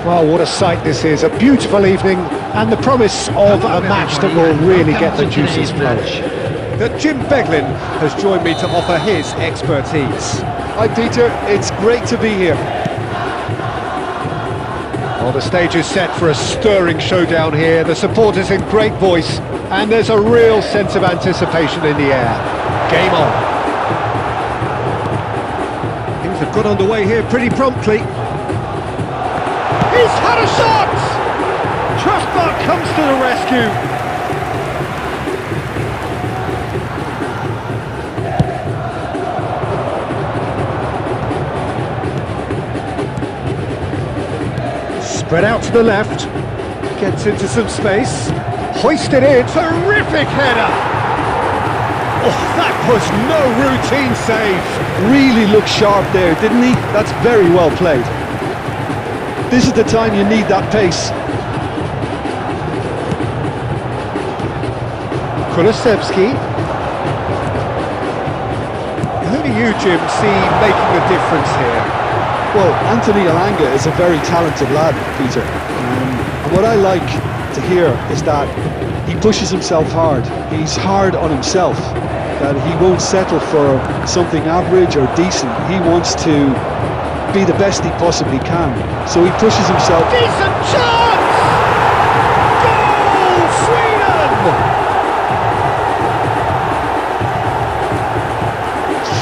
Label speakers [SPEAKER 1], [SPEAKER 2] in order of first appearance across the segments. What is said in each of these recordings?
[SPEAKER 1] Well, what a sight this is, a beautiful evening and the promise of a match that will really get the juices flowing.
[SPEAKER 2] That Jim Beglin has joined me to offer his expertise.
[SPEAKER 3] Hi Peter, it's great to be here.
[SPEAKER 1] Well, the stage is set for a stirring showdown here, the supporters in great voice, and there's a real sense of anticipation in the air. Game on.
[SPEAKER 2] Things have got underway here pretty promptly.
[SPEAKER 1] He's had a shot! Trustmark comes to the rescue. Spread out to the left, gets into some space, hoisted in, terrific header! Oh, that was no routine save!
[SPEAKER 3] Really looked sharp there, didn't he? That's very well played. This is the time you need that pace.
[SPEAKER 1] Kulusevski.
[SPEAKER 2] Who do you, Jim, see making the difference here?
[SPEAKER 3] Well, Anthony Elanga is a very talented lad, Peter. And what I like to hear is that he pushes himself hard. He's hard on himself, that he won't settle for something average or decent. He wants to be the best he possibly can. So he pushes himself.
[SPEAKER 1] Decent chance! Goal, Sweden!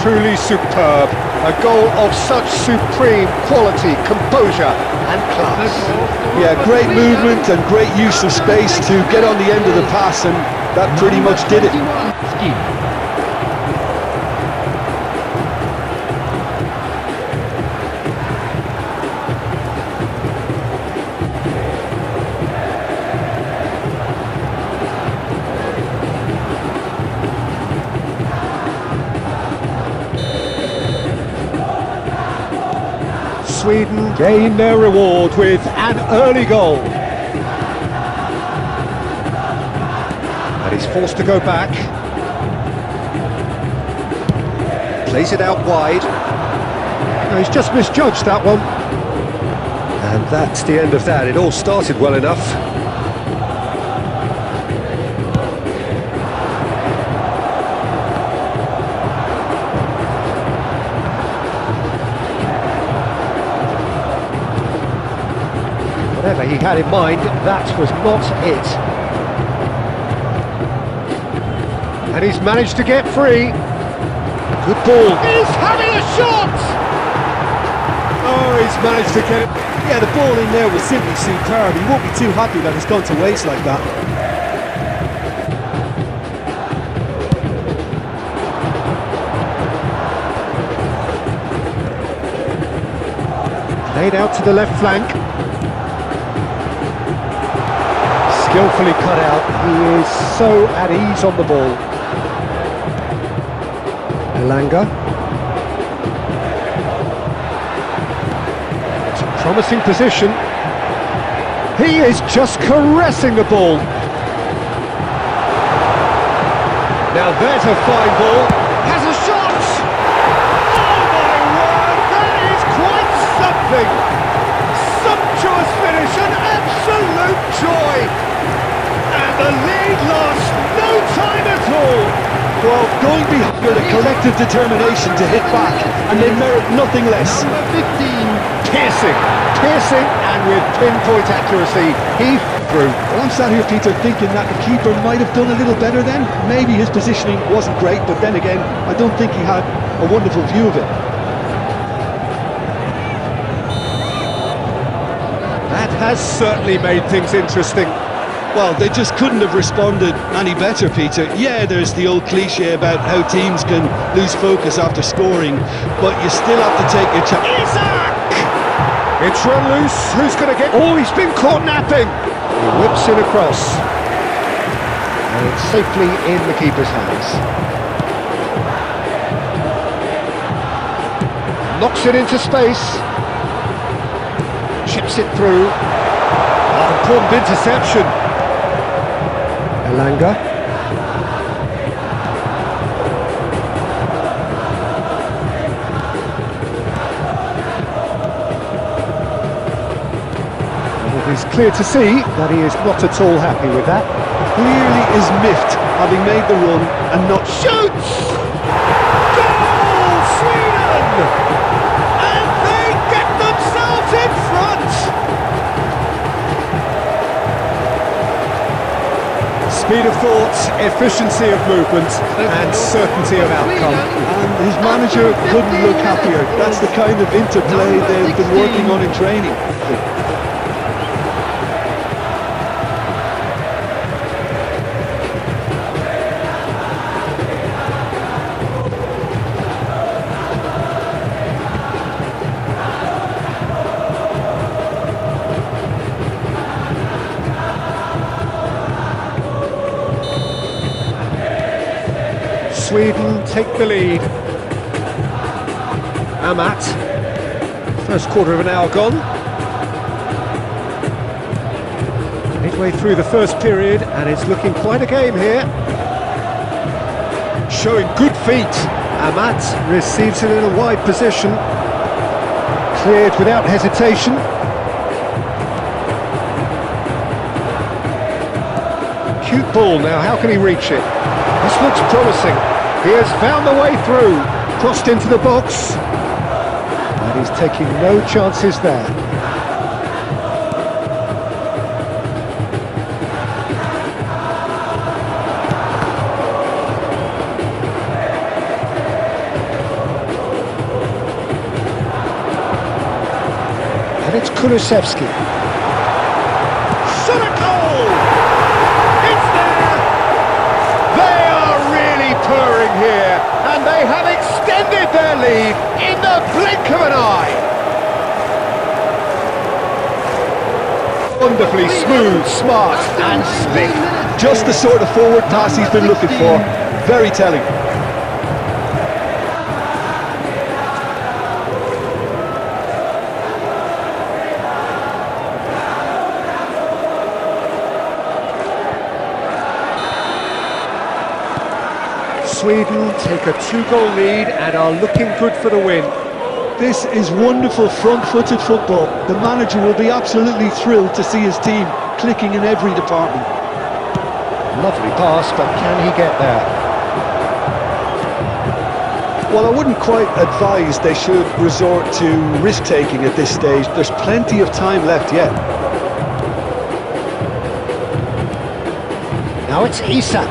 [SPEAKER 1] Truly superb. A goal of such supreme quality, composure and class.
[SPEAKER 3] Yeah, great movement and great use of space to get on the end of the pass, and that pretty much did it.
[SPEAKER 1] Sweden gain their reward with an early goal. And he's forced to go back. Plays it out wide. No, he's just misjudged that one. And that's the end of that. It all started well enough. Whatever he had in mind, that was not it. And he's managed to get free. Good ball. He's having a shot!
[SPEAKER 2] Oh, he's managed to get it.
[SPEAKER 3] Yeah, the ball in there was simply superb. He won't be too happy that it's gone to waste like that.
[SPEAKER 1] Laid out to the left flank. Skillfully cut out. He is so at ease on the ball. Elanga. It's a promising position. He is just caressing the ball. Now there's a fine ball. Has a shot! Oh my word, that is quite something! Sumptuous finish, an absolute joy! And the lead lost no time at all!
[SPEAKER 3] Well, going behind with a collective determination to hit back, and they merit nothing less.
[SPEAKER 1] Number 15, piercing, and with pinpoint accuracy, he through.
[SPEAKER 3] Well, I'm sat here, Peter, thinking that the keeper might have done a little better then. Maybe his positioning wasn't great, but then again, I don't think he had a wonderful view of it.
[SPEAKER 1] That has certainly made things interesting.
[SPEAKER 3] Well, they just couldn't have responded any better, Peter. Yeah, there's the old cliche about how teams can lose focus after scoring, but you still have to take your chance.
[SPEAKER 1] Isaac! It's run loose. Who's going to get... Oh, he's been caught napping. He whips it across. And it's safely in the keeper's hands. Knocks it into space. Chips it through. Oh, important interception. Elanga.
[SPEAKER 2] It is clear to see that he is not at all happy with that.
[SPEAKER 3] Clearly is miffed, having made the run and not...
[SPEAKER 1] Shoots! Goal, Sweden! And they get themselves in front!
[SPEAKER 2] Speed of thought, efficiency of movement, and certainty of outcome.
[SPEAKER 3] And his manager couldn't look happier. That's the kind of interplay they've been working on in training.
[SPEAKER 2] Sweden take the lead. Amat. First quarter of an hour gone. Midway through the first period, and it's looking quite a game here. Showing good feet. Amat receives it in a wide position. Cleared without hesitation. Cute ball now, how can he reach it? This looks promising. He has found the way through. Crossed into the box. And he's taking no chances there. And it's Kulusevski.
[SPEAKER 1] Shot a goal! It's there! They are really purring here, and they have extended their lead in the blink of an eye.
[SPEAKER 2] Wonderfully smooth, smart and slick.
[SPEAKER 3] Just the sort of forward pass he's been looking for. Very telling.
[SPEAKER 2] Sweden take a 2-goal lead and are looking good for the win.
[SPEAKER 3] This is wonderful front-footed football. The manager will be absolutely thrilled to see his team clicking in every department.
[SPEAKER 2] Lovely pass, but can he get there?
[SPEAKER 3] Well, I wouldn't quite advise they should resort to risk-taking at this stage. There's plenty of time left yet.
[SPEAKER 2] Now it's Isak.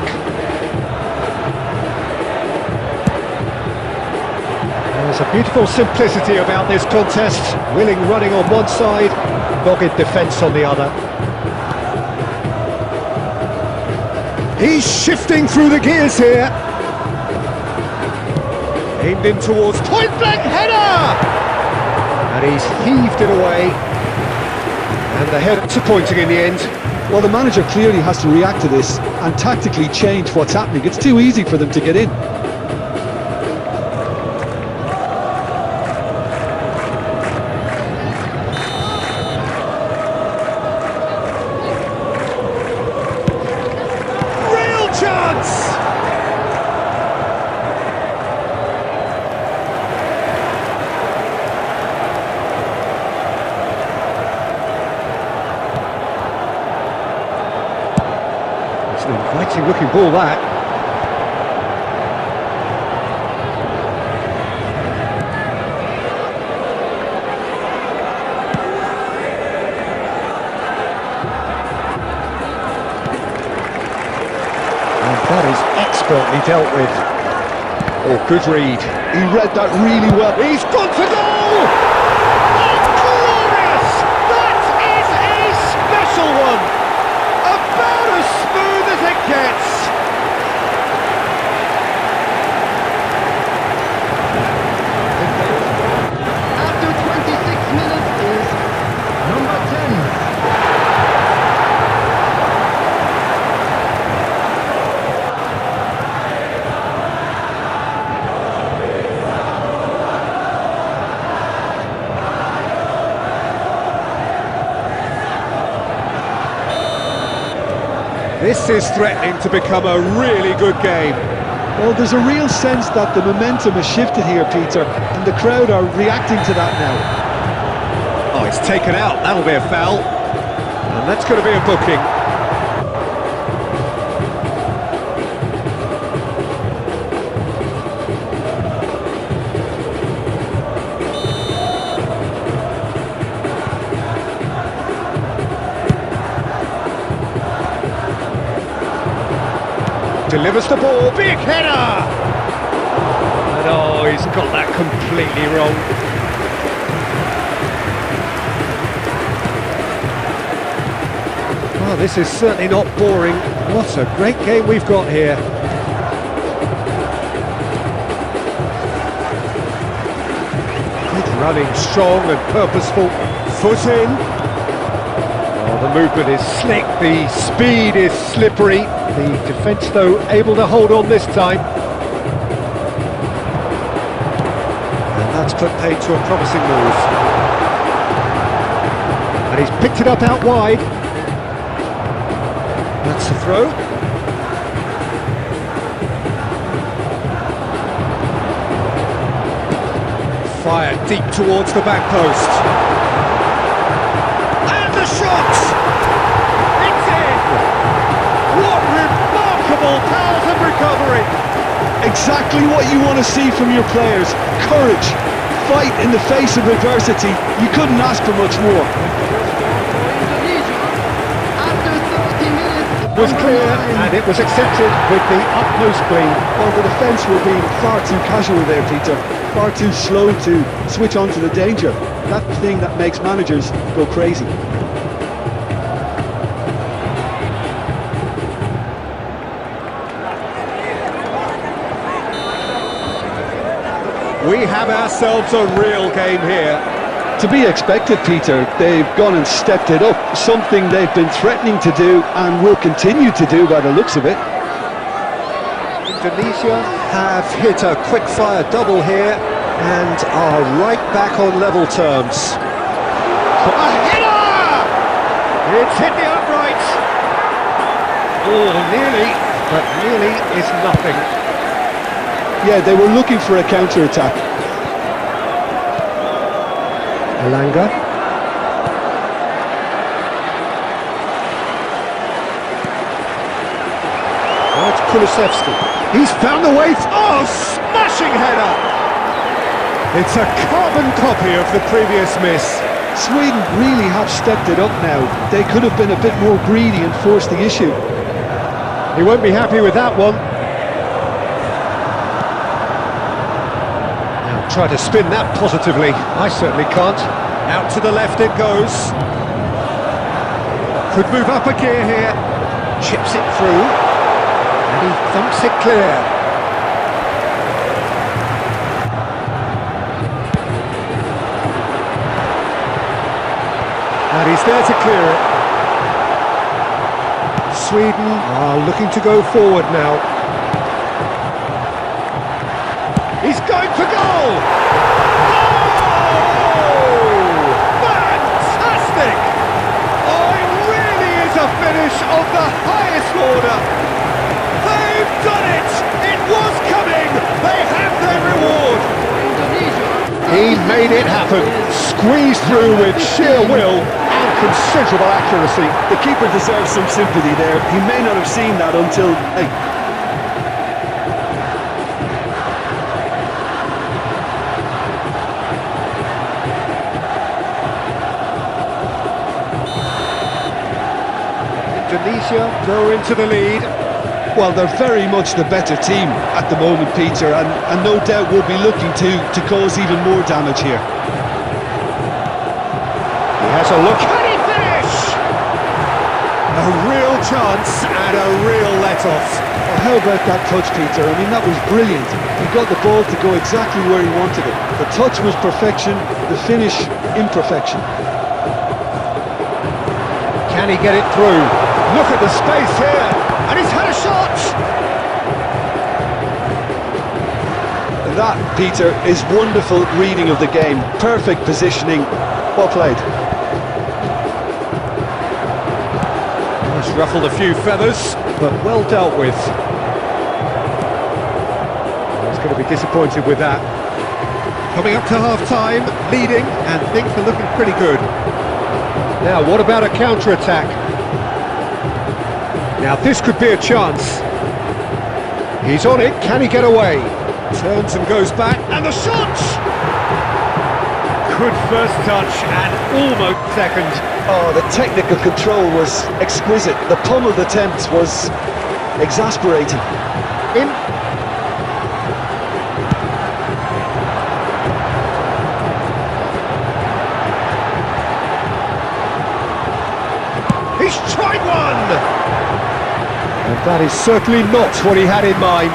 [SPEAKER 2] There's a beautiful simplicity about this contest. Willing running on one side, dogged defence on the other. He's shifting through the gears here. Aimed in towards point-blank header! And he's heaved it away. And the header disappointing in the end.
[SPEAKER 3] Well, the manager clearly has to react to this and tactically change what's happening. It's too easy for them to get in.
[SPEAKER 2] Inviting looking ball that. And that is expertly dealt with. Oh, good read.
[SPEAKER 3] He read that really well.
[SPEAKER 2] He's gone for goal!
[SPEAKER 1] Oh, glorious! That is a special one! About as smooth as it gets!
[SPEAKER 4] After 26 minutes is number 10.
[SPEAKER 2] This is threatening to become a really good game.
[SPEAKER 3] Well, there's a real sense that the momentum has shifted here, Peter, and the crowd are reacting to that now.
[SPEAKER 2] Oh, it's taken out. That'll be a foul. And that's going to be a booking. Delivers the ball, big header! And oh, he's got that completely wrong. Oh, this is certainly not boring. What a great game we've got here. Good running, strong and purposeful. Foot in. Oh, the movement is slick, the speed is slippery. The defence, though, able to hold on this time. And that's put paid to a promising move. And he's picked it up out wide. That's the throw. Fired deep towards the back post. And the shot! It's in! What remarkable powers of recovery!
[SPEAKER 3] Exactly what you want to see from your players. Courage, fight in the face of adversity. You couldn't ask for much more.
[SPEAKER 2] It was clear and it was accepted with the utmost glee.
[SPEAKER 3] Well, the defence were being far too casual there, Peter. Far too slow to switch on to the danger. That thing that makes managers go crazy.
[SPEAKER 2] We have ourselves a real game here.
[SPEAKER 3] To be expected, Peter. They've gone and stepped it up, something they've been threatening to do and will continue to do by the looks of it.
[SPEAKER 2] Indonesia have hit a quick-fire double here and are right back on level terms. A header! It's hit the upright. Oh, nearly, but nearly is nothing.
[SPEAKER 3] Yeah, they were looking for a counter-attack.
[SPEAKER 2] Alanga. Oh, it's Kulusevski. He's found the way. Oh, smashing header! It's a carbon copy of the previous miss.
[SPEAKER 3] Sweden really have stepped it up now. They could have been a bit more greedy and forced the issue.
[SPEAKER 2] He won't be happy with that one. Try to spin that positively. I certainly can't. Out to the left it goes. Could move up a gear here. Chips it through. And he thumps it clear. And he's there to clear it. Sweden are looking to go forward now. He's going for goal! Oh! Fantastic! Oh, it really is a finish of the highest order. They've done it! It was coming! They have their reward! He made it happen. Squeezed through with sheer will and considerable accuracy.
[SPEAKER 3] The keeper deserves some sympathy there. He may not have seen that until...
[SPEAKER 2] Indonesia go into the lead.
[SPEAKER 3] Well, they're very much the better team at the moment, Peter, and no doubt will be looking to cause even more damage here.
[SPEAKER 2] He has a look. Can he finish? A real chance and a real let-off.
[SPEAKER 3] Well, how about that touch, Peter? I mean, that was brilliant. He got the ball to go exactly where he wanted it. The touch was perfection, the finish imperfection.
[SPEAKER 2] Can he get it through? Look at the space here, and he's had a shot!
[SPEAKER 3] That, Peter, is wonderful reading of the game. Perfect positioning. Well played.
[SPEAKER 2] He's ruffled a few feathers, but well dealt with. He's going to be disappointed with that. Coming up to half-time, leading, and things are looking pretty good. Now, what about a counter-attack? Now, this could be a chance. He's on it, can he get away? Turns and goes back, and the shot! Good first touch, and almost second.
[SPEAKER 3] Oh, the technical control was exquisite. The pummeled attempt was exasperating.
[SPEAKER 2] In. He's tried one! And that is certainly not what he had in mind.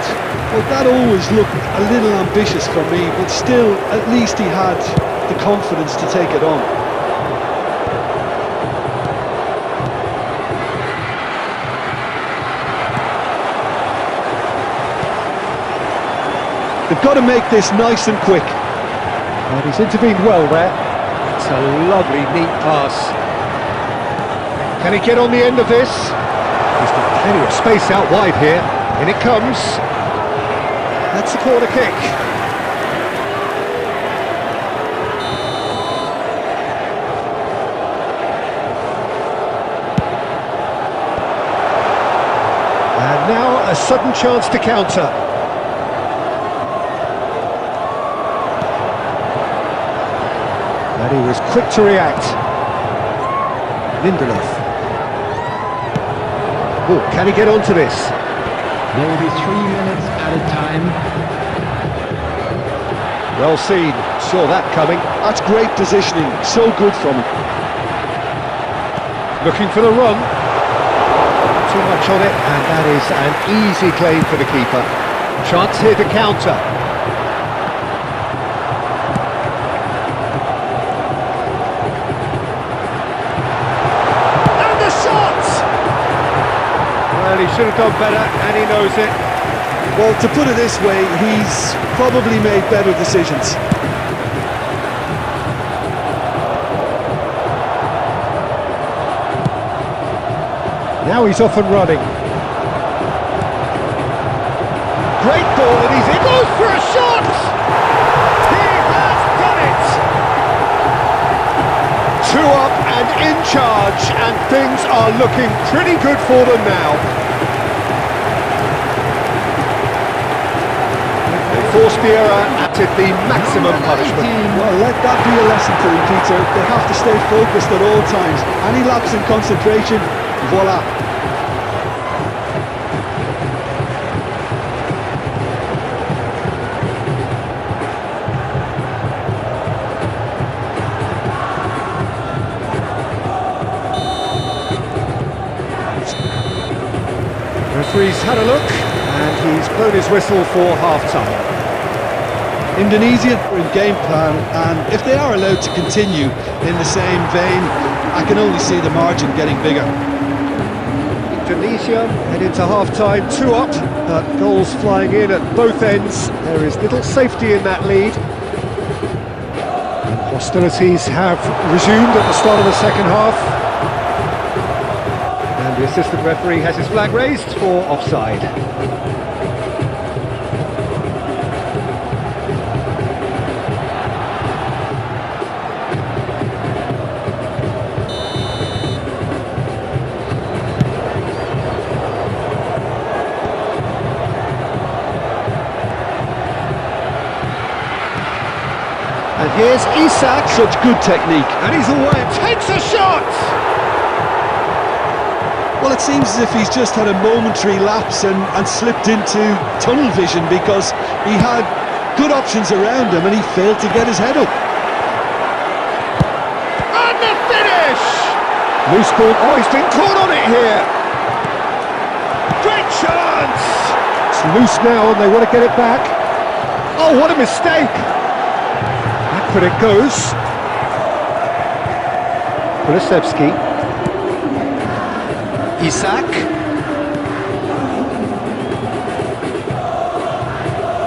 [SPEAKER 3] Well, that always looked a little ambitious for me, but still, at least he had the confidence to take it on. They've got to make this nice and quick.
[SPEAKER 2] And he's intervened well there. It's a lovely, neat pass. Can he get on the end of this? He's got plenty of space out wide here. In it comes. That's the corner kick. And now a sudden chance to counter. And he was quick to react. Lindelof. Oh, can he get onto this?
[SPEAKER 4] There will be 3 minutes at a time.
[SPEAKER 2] Well seen, saw that coming.
[SPEAKER 3] That's great positioning, so good from him.
[SPEAKER 2] Looking for the run. Too much on it, and that is an easy claim for the keeper. Chance here to counter. And the shot! Well, he should have done better, and he knows it.
[SPEAKER 3] Well, to put it this way, he's probably made better decisions.
[SPEAKER 2] Now he's off and running. Great ball, and he goes for a shot! He has done it! 2 up and in charge, and things are looking pretty good for them now. They forced the error at the maximum punishment.
[SPEAKER 3] Well, let that be a lesson to them, Peter. They have to stay focused at all times. Any lapse in concentration, voila.
[SPEAKER 2] Referee's had a look, and he's blown his whistle for half-time.
[SPEAKER 3] Indonesia are in game plan, and if they are allowed to continue in the same vein, I can only see the margin getting bigger.
[SPEAKER 2] Indonesia head into half-time, 2 up, but goals flying in at both ends. There is little safety in that lead. And hostilities have resumed at the start of the second half. And the assistant referee has his flag raised for offside. And here's Isak.
[SPEAKER 3] Such good technique.
[SPEAKER 2] And he's away, takes a shot!
[SPEAKER 3] Well, it seems as if he's just had a momentary lapse and slipped into tunnel vision, because he had good options around him and he failed to get his head up.
[SPEAKER 2] And the finish! Loose ball, oh, he's been caught on it here! Great chance! It's loose now and they want to get it back. Oh, what a mistake! Back but it goes. Kulusevski. Isak.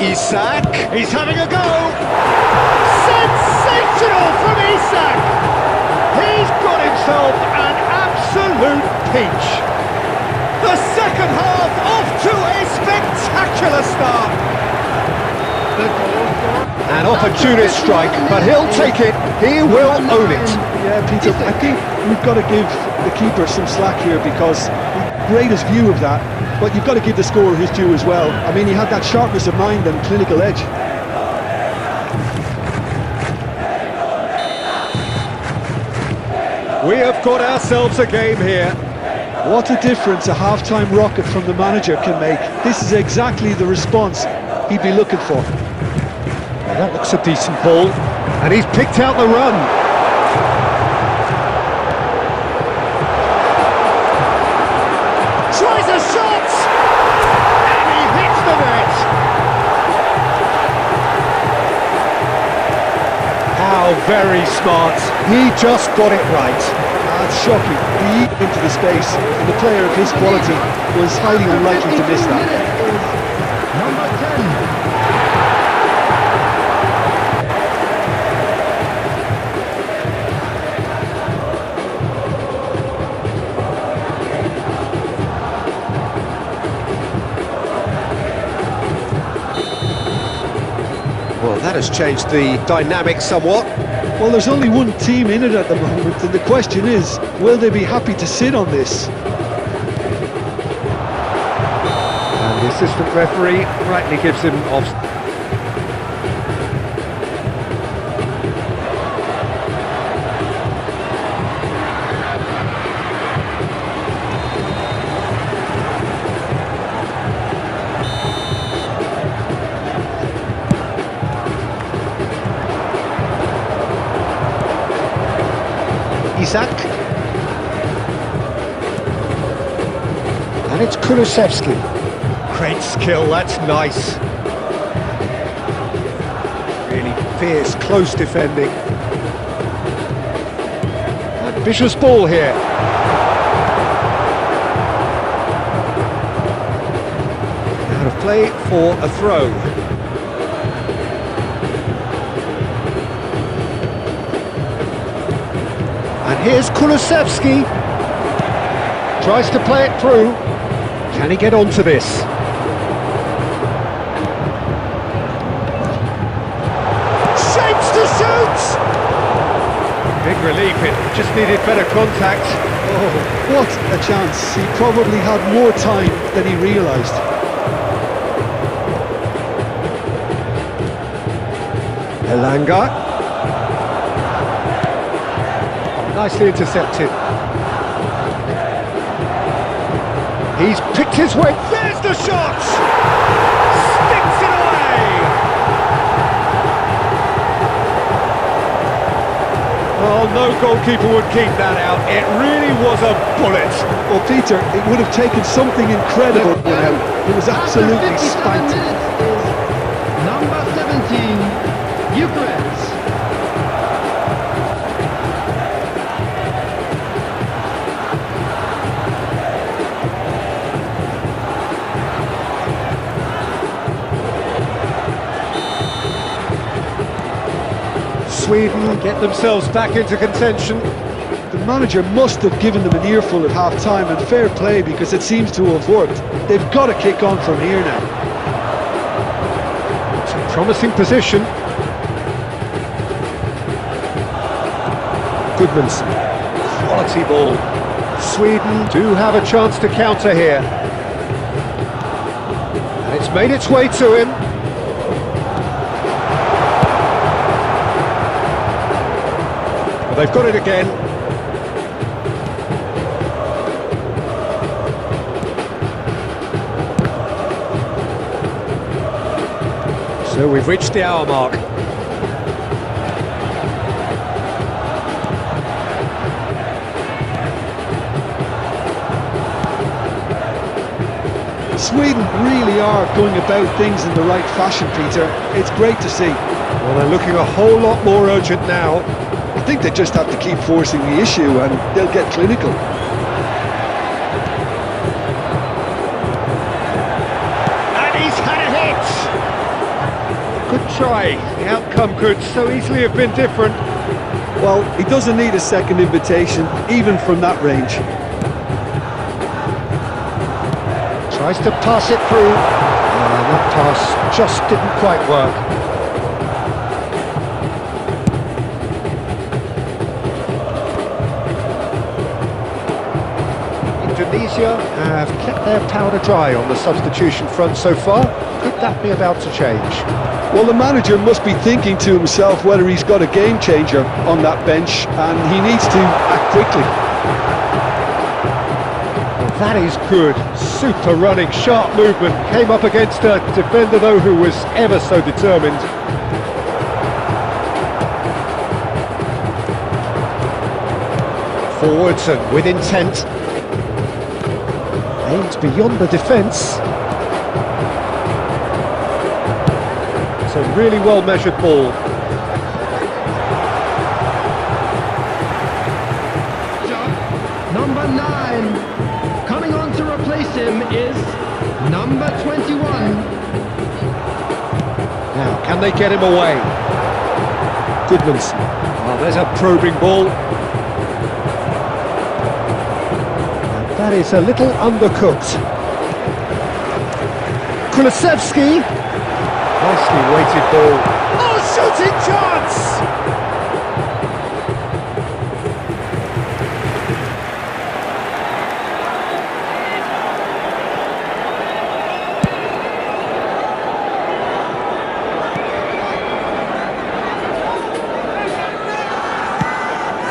[SPEAKER 2] Isak. He's having a go. Sensational from Isak. He's got himself an absolute peach. The second half off to a spectacular start. The goal for An opportunist strike, but he'll take it. He will own it.
[SPEAKER 3] Yeah, Peter, I think we've got to give the keeper some slack here because the greatest view of that, but you've got to give the scorer his due as well. I mean, he had that sharpness of mind and clinical edge.
[SPEAKER 2] We have got ourselves a game here.
[SPEAKER 3] What a difference a half-time rocket from the manager can make. This is exactly the response he'd be looking for.
[SPEAKER 2] Well, that looks a decent ball, and he's picked out the run. Tries a shot, and he hits the net. How very smart. He just got it right.
[SPEAKER 3] That's shocking. He eat into the space, and the player of his quality was highly unlikely to miss that.
[SPEAKER 4] Number 10.
[SPEAKER 2] Well, that has changed the dynamic somewhat.
[SPEAKER 3] Well, there's only one team in it at the moment, and the question is, will they be happy to sit on this?
[SPEAKER 2] And the assistant referee rightly gives him off. Isak, and it's Kulusevski. Great skill, that's nice. Really fierce, close defending. Ambitious ball here. Out of play for a throw. And here's Kulusevski. Tries to play it through. Can he get onto this? Shapes to shoot! Big relief, it just needed better contact.
[SPEAKER 3] Oh, what a chance. He probably had more time than he realised.
[SPEAKER 2] Elanga. Nicely intercepted. He's picked his way. There's the shot! Sticks it away! Oh, no goalkeeper would keep that out. It really was a bullet.
[SPEAKER 3] Well, Peter, it would have taken something incredible. It was absolutely spanked.
[SPEAKER 4] Number 17, Ukraine.
[SPEAKER 2] Sweden get themselves back into contention.
[SPEAKER 3] The manager must have given them an earful at half-time, and fair play because it seems to have worked. They've got to kick on from here now.
[SPEAKER 2] It's a promising position. Goodmanson, quality ball. Sweden do have a chance to counter here. And it's made its way to him. They've got it again. So we've reached the hour mark.
[SPEAKER 3] Sweden really are going about things in the right fashion, Peter. It's great to see.
[SPEAKER 2] Well, they're looking a whole lot more urgent now.
[SPEAKER 3] I think they just have to keep forcing the issue and they'll get clinical.
[SPEAKER 2] And he's had a hit! Good try. The outcome could so easily have been different.
[SPEAKER 3] Well, he doesn't need a second invitation, even from that range.
[SPEAKER 2] Tries to pass it through. That pass just didn't quite work. Indonesia have kept their powder dry on the substitution front so far. Could that be about to change?
[SPEAKER 3] Well, the manager must be thinking to himself whether he's got a game changer on that bench, and he needs to act quickly.
[SPEAKER 2] Well, that is good. Super running, sharp movement. Came up against a defender, though, who was ever so determined. Forwards and with intent. Aimed beyond the defence. It's a really well-measured ball.
[SPEAKER 4] Number 9. Coming on to replace him is number 21.
[SPEAKER 2] Now, can they get him away? Goodmanson. Oh, there's a probing ball. That is a little undercooked. Kulusevski. Nicely weighted ball. Oh, shooting chance!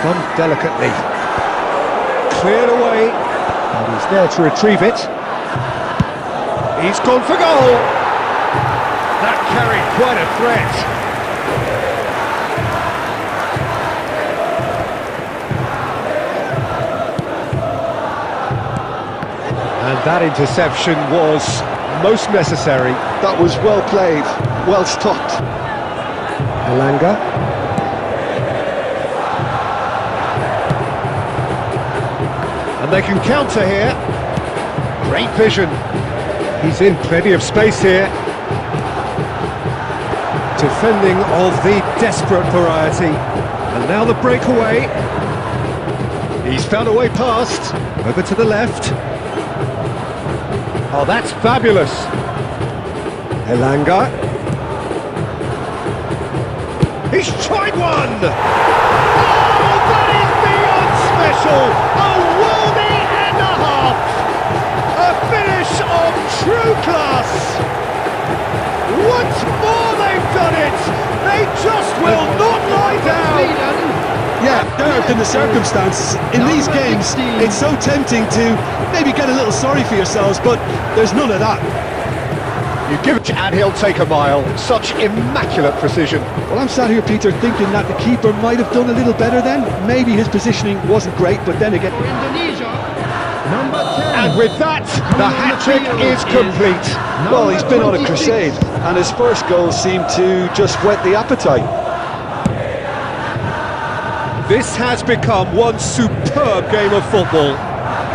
[SPEAKER 2] Done delicately. Cleared away. And he's there to retrieve it. He's gone for goal! That carried quite a threat. And that interception was most necessary.
[SPEAKER 3] That was well played, well stopped.
[SPEAKER 2] Elanga. And they can counter here. Great vision. He's in plenty of space here. Defending of the desperate variety. And now the breakaway. He's found a way past. Over to the left. Oh, that's fabulous. Elanga. He's tried one! Oh, that is beyond special! A worldie and a half! A finish of true class! Once more they've done it! They just will not lie down!
[SPEAKER 3] Yeah, there in the circumstances. In these games, it's so tempting to maybe get a little sorry for yourselves, but there's none of that.
[SPEAKER 2] You give it and he'll take a mile. Such immaculate precision.
[SPEAKER 3] Well, I'm sat here, Peter, thinking that the keeper might have done a little better then. Maybe his positioning wasn't great, but then again...
[SPEAKER 4] Indonesia, number 10.
[SPEAKER 2] And with that, the hat-trick is complete.
[SPEAKER 3] Well, he's been on a crusade, and his first goal seemed to just whet the appetite.
[SPEAKER 2] This has become one superb game of football.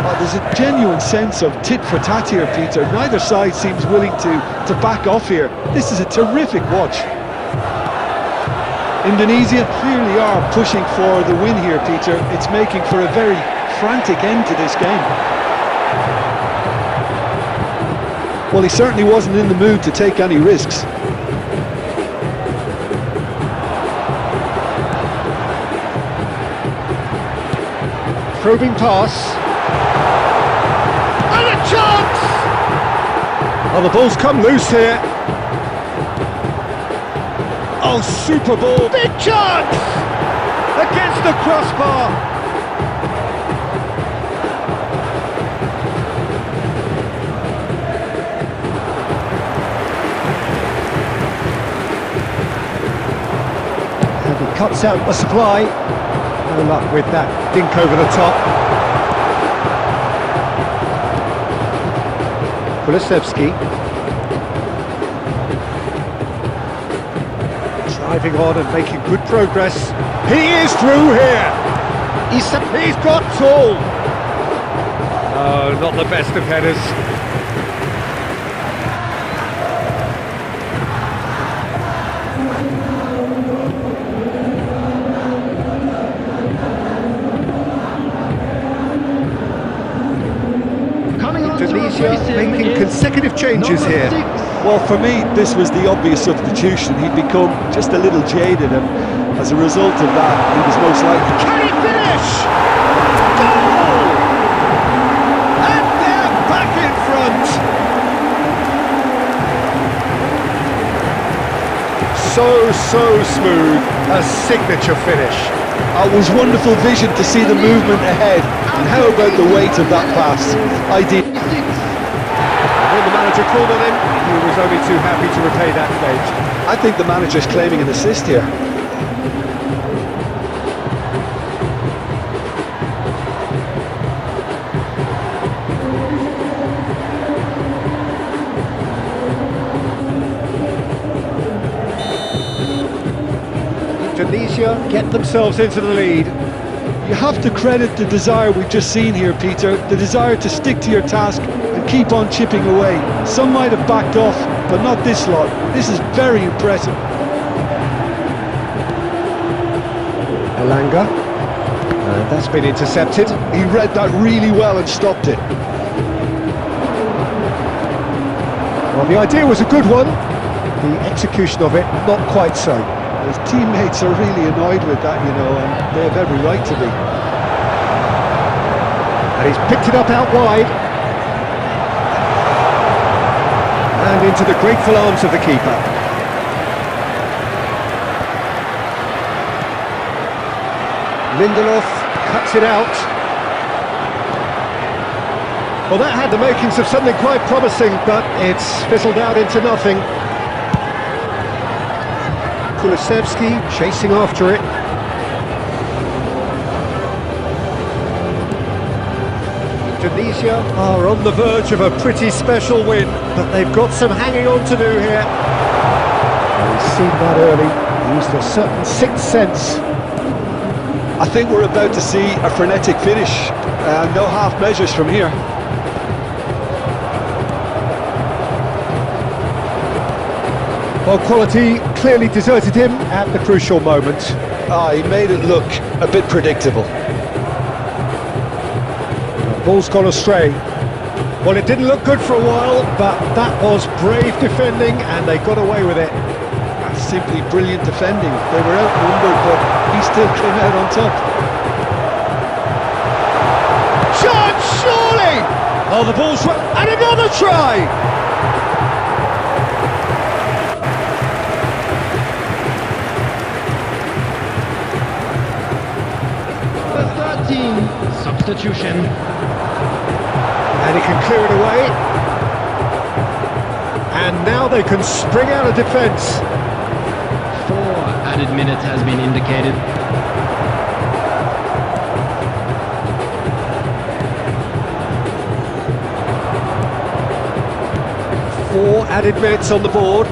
[SPEAKER 3] Oh, there's a genuine sense of tit for tat here, Peter. Neither side seems willing to back off here. This is a terrific watch. Indonesia clearly are pushing for the win here, Peter. It's making for a very frantic end to this game. Well, he certainly wasn't in the mood to take any risks.
[SPEAKER 2] Probing pass. And a chance! Oh, the ball's come loose here. Oh, super ball. Big chance! Against the crossbar. And he cuts out the supply. No luck with that dink over the top. Kulusevski driving on and making good progress. He is through here. He's got tall. Oh, not the best of headers. Indonesia making consecutive changes here.
[SPEAKER 3] Well, for me, this was the obvious substitution. He'd become just a little jaded, and as a result of that, he was most likely...
[SPEAKER 2] Can he finish? Goal! so smooth, a signature finish.
[SPEAKER 3] It was wonderful vision to see the movement ahead, and how about the weight of that pass? Ideal.
[SPEAKER 2] When the manager called on him, he was only too happy to repay that stage.
[SPEAKER 3] I think the manager's claiming an assist here.
[SPEAKER 2] Indonesia get themselves into the lead.
[SPEAKER 3] You have to credit the desire we've just seen here, Peter, the desire to stick to your task and keep on chipping away. Some might have backed off, but not this lot. This is very impressive.
[SPEAKER 2] Elanga, and that's been intercepted.
[SPEAKER 3] He read that really well and stopped it.
[SPEAKER 2] Well, the idea was a good one, the execution of it not quite so.
[SPEAKER 3] His teammates are really annoyed with that, you know, and they have every right to be.
[SPEAKER 2] And he's picked it up out wide. And into the grateful arms of the keeper. Lindelof cuts it out. Well, that had the makings of something quite promising, but it's fizzled out into nothing. Kulusevski chasing after it. Indonesia are on the verge of a pretty special win, but they've got some hanging on to do here. We've seen that early, used a certain sixth sense.
[SPEAKER 3] I think we're about to see a frenetic finish. No half measures from here.
[SPEAKER 2] Well, quality clearly deserted him at the crucial moment.
[SPEAKER 3] He made it look a bit predictable.
[SPEAKER 2] The ball's gone astray. Well, it didn't look good for a while, but that was brave defending and they got away with it.
[SPEAKER 3] That's simply brilliant defending. They were outnumbered, but he still came out on top.
[SPEAKER 2] Chance, surely! Oh, the ball's... and another try!
[SPEAKER 4] Substitution.
[SPEAKER 2] And he can clear it away. And now they can spring out of defence.
[SPEAKER 4] 4 added minutes has been indicated.
[SPEAKER 2] Four added minutes on the board.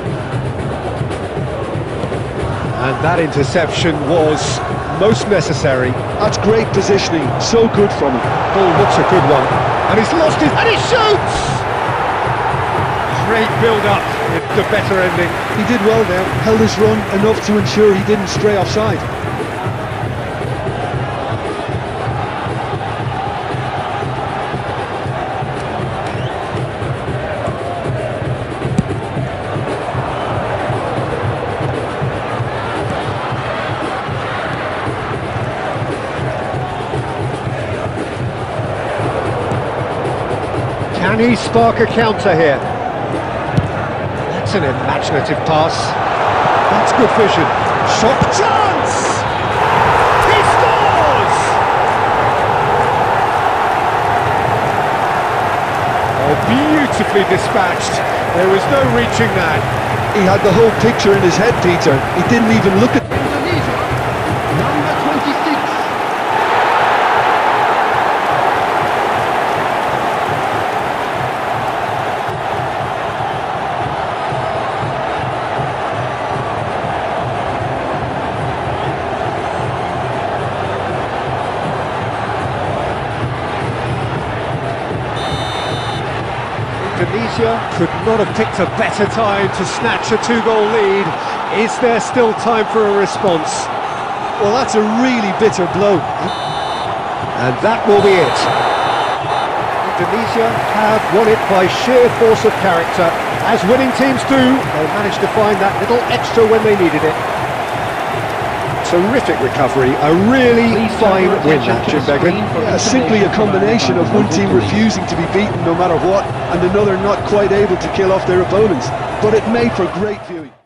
[SPEAKER 2] And that interception was most necessary.
[SPEAKER 3] That's great positioning, so good from him.
[SPEAKER 2] Ball looks a good one. And he's lost it, and he shoots! Great build-up with the better ending.
[SPEAKER 3] He did well there, held his run enough to ensure he didn't stray offside.
[SPEAKER 2] Can he spark a counter here? That's an imaginative pass. That's good vision. Shot chance! He scores! Oh, beautifully dispatched. There was no reaching that.
[SPEAKER 3] He had the whole picture in his head, Peter. He didn't even look at...
[SPEAKER 4] Indonesia, number 26.
[SPEAKER 2] Indonesia could not have picked a better time to snatch a 2-goal lead. Is there still time for a response?
[SPEAKER 3] Well, that's a really bitter blow.
[SPEAKER 2] And that will be it. Indonesia have won it by sheer force of character. As winning teams do, they managed to find that little extra when they needed it. Terrific recovery, a really fine win, that, Jim Beglin.
[SPEAKER 3] Yeah, simply a combination of one team refusing to be beaten no matter what, and another not quite able to kill off their opponents. But it made for great viewing.